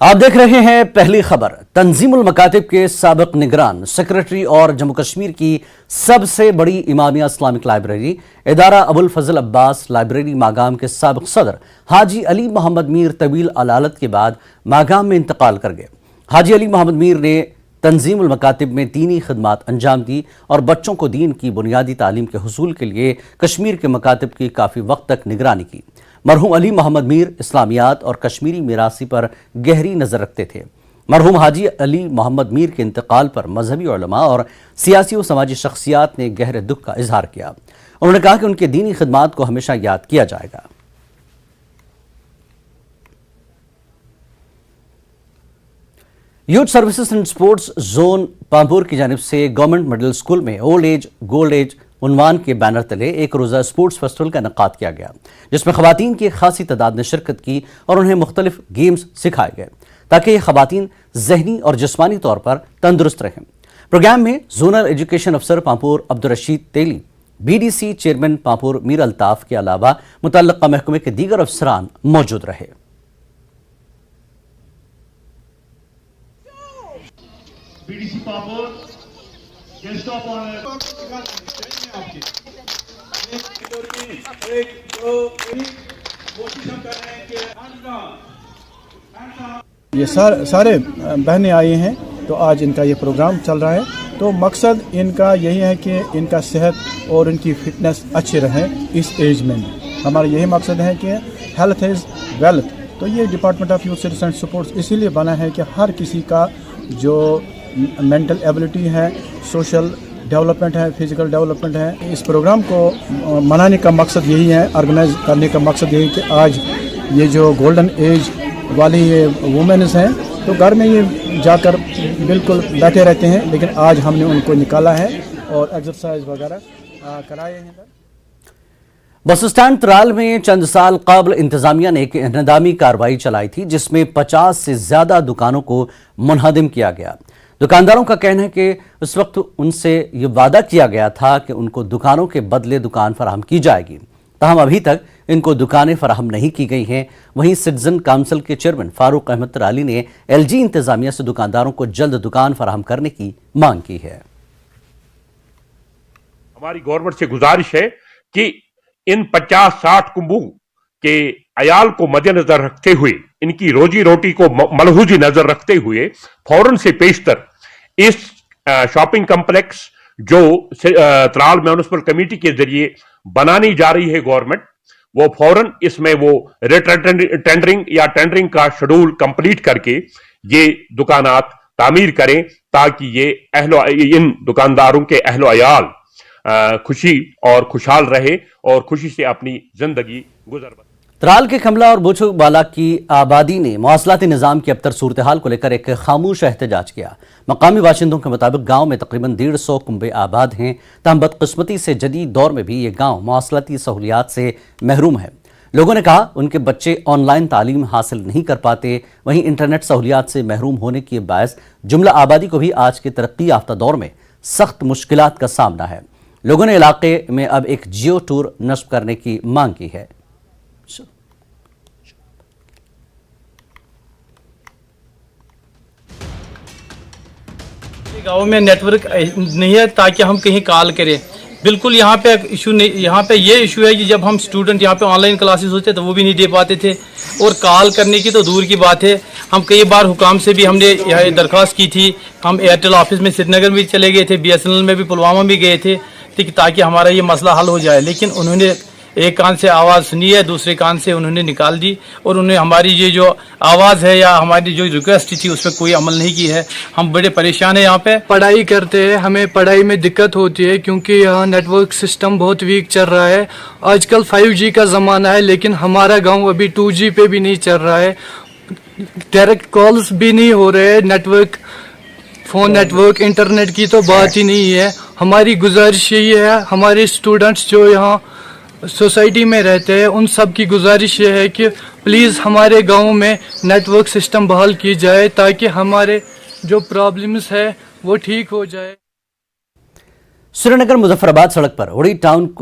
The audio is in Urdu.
آپ دیکھ رہے ہیں پہلی خبر۔ تنظیم المکاتب کے سابق نگران سیکرٹری اور جموں کشمیر کی سب سے بڑی امامیہ اسلامک لائبریری ادارہ ابو الفضل عباس لائبریری ماگام کے سابق صدر حاجی علی محمد میر طویل علالت کے بعد ماگام میں انتقال کر گئے۔ حاجی علی محمد میر نے تنظیم المکاتب میں دینی خدمات انجام دی اور بچوں کو دین کی بنیادی تعلیم کے حصول کے لیے کشمیر کے مکاتب کی کافی وقت تک نگرانی کی۔ مرحوم علی محمد میر اسلامیات اور کشمیری میراثی پر گہری نظر رکھتے تھے۔ مرحوم حاجی علی محمد میر کے انتقال پر مذہبی علماء اور سیاسی و سماجی شخصیات نے گہرے دکھ کا اظہار کیا۔ انہوں نے کہا کہ ان کے دینی خدمات کو ہمیشہ یاد کیا جائے گا۔ Youth services and sports zone Pampore کی جانب سے گورنمنٹ مڈل اسکول میں اولڈ ایج گولڈ ایج عنوان کے بینر تلے ایک روزہ سپورٹس فیسٹیول کا انعقاد کیا گیا، جس میں خواتین کی ایک خاصی تعداد نے شرکت کی اور انہیں مختلف گیمز سکھائے گئے تاکہ یہ خواتین ذہنی اور جسمانی طور پر تندرست رہیں۔ پروگرام میں زونل ایجوکیشن افسر Pampore Abdul Rashid Teli, B D C chairman Pampore Mir Altaf کے علاوہ متعلقہ محکمے کے دیگر افسران موجود رہے۔ BDC Pampoor, guest of honor. یہ سارے بہنیں آئی ہیں تو آج ان کا یہ پروگرام چل رہا ہے، تو مقصد ان کا یہی ہے کہ ان کا صحت اور ان کی فٹنس اچھی رہے اس ایج میں۔ ہمارا یہی مقصد ہے کہ ہیلتھ از ویلتھ، تو یہ department of youth services and sports اسی لیے بنا ہے کہ ہر کسی کا جو مینٹل ایبلٹی ہے، سوشل ڈیولپمنٹ ہے، فزیکل ڈیولپمنٹ ہے، اس پروگرام کو منانے کا مقصد یہی ہے، آرگنائز کرنے کا مقصد یہی کہ آج یہ جو گولڈن ایج والی یہ وومنز ہیں تو گھر میں یہ جا کر بالکل بیٹھے رہتے ہیں، لیکن آج ہم نے ان کو نکالا ہے اور ایکسرسائز وغیرہ کرائے ہیں۔ بس اسٹینڈ ترال میں چند سال قبل انتظامیہ نے ایک انہدامی کارروائی چلائی تھی، جس میں 50 سے زیادہ دکانوں کو منہدم کیا گیا۔ دکانداروں کا کہنا ہے کہ اس وقت ان سے یہ وعدہ کیا گیا تھا کہ ان کو دکانوں کے بدلے دکان فراہم کی جائے گی، تاہم ابھی تک ان کو دکانیں فراہم نہیں کی گئی ہیں۔ وہیں سٹیزن کونسل کے چیئرمین فاروق احمد ترالی نے ایل جی انتظامیہ سے دکانداروں کو جلد دکان فراہم کرنے کی مانگ کی ہے۔ ہماری گورنمنٹ سے گزارش ہے کہ ان 50-60 کنبوں کے عیال کو مد نظر رکھتے ہوئے، ان کی روزی روٹی کو ملحوظ نظر رکھتے ہوئے فوراً سے پیشتر اس شاپنگ کمپلیکس جو ترال میونسپل کمیٹی کے ذریعے بنانی جا رہی ہے گورنمنٹ، وہ فوراً اس میں وہ ٹینڈرنگ کا شیڈول کمپلیٹ کر کے یہ دکانات تعمیر کریں تاکہ یہ ان دکانداروں کے اہل و عیال خوشی اور خوشحال رہے اور خوشی سے اپنی زندگی گزر بسر۔ ترال کے کملا اور بوچھو بالا کی آبادی نے مواصلاتی نظام کی ابتر صورتحال کو لے کر ایک خاموش احتجاج کیا۔ مقامی باشندوں کے مطابق گاؤں میں تقریباً 150 کنبے آباد ہیں، تاہم بدقسمتی سے جدید دور میں بھی یہ گاؤں مواصلاتی سہولیات سے محروم ہے۔ لوگوں نے کہا ان کے بچے آن لائن تعلیم حاصل نہیں کر پاتے، وہیں انٹرنیٹ سہولیات سے محروم ہونے کے باعث جملہ آبادی کو بھی آج کے ترقی یافتہ دور میں سخت مشکلات کا سامنا ہے۔ لوگوں نے علاقے میں اب ایک جیو ٹور نصب کرنے کی مانگ کی ہے۔ گاؤں میں نیٹ ورک نہیں ہے تاکہ ہم کہیں کال کریں۔ بالکل یہاں پہ ایشو نہیں، یہاں پہ یہ ایشو ہے کہ جب ہم اسٹوڈنٹ یہاں پہ آن لائن کلاسز ہوتے تو وہ بھی نہیں دے پاتے تھے، اور کال کرنے کی تو دور کی بات ہے۔ ہم کئی بار حکام سے بھی ہم نے درخواست کی تھی، ہم ایئرٹیل آفس میں سری نگر بھی چلے گئے تھے، بی ایس این ایل میں بھی پلوامہ بھی گئے تھے تاکہ ہمارا یہ مسئلہ حل ہو جائے، لیکن انہوں نے ایک کان سے آواز سنی ہے، دوسرے کان سے انہوں نے نکال دی، اور انہوں نے ہماری یہ جو آواز ہے یا ہماری جو ریکویسٹ تھی اس پہ کوئی عمل نہیں کی ہے۔ ہم بڑے پریشان ہیں یہاں پہ۔ پڑھائی کرتے ہیں، ہمیں پڑھائی میں دقت ہوتی ہے کیونکہ یہاں نیٹ ورک سسٹم بہت ویک چل رہا ہے۔ آج کل 5G کا زمانہ ہے، لیکن ہمارا گاؤں ابھی 2G پہ بھی نہیں چل رہا ہے، ڈائریکٹ کالز بھی نہیں ہو رہے ہیں، network phone network internet کی تو بات ہی نہیں ہے۔ ہماری گزارش یہی ہے، ہمارے اسٹوڈنٹس جو یہاں سوسائٹی میں رہتے ہیں ان سب کی گزارش یہ ہے کہ پلیز ہمارے گاؤں میں نیٹ ورک سسٹم بحال کی جائے تاکہ ہمارے جو پرابلمز ہے وہ ٹھیک ہو جائے۔ سری نگر مظفر آباد سڑک پر اڑی ٹاؤن کو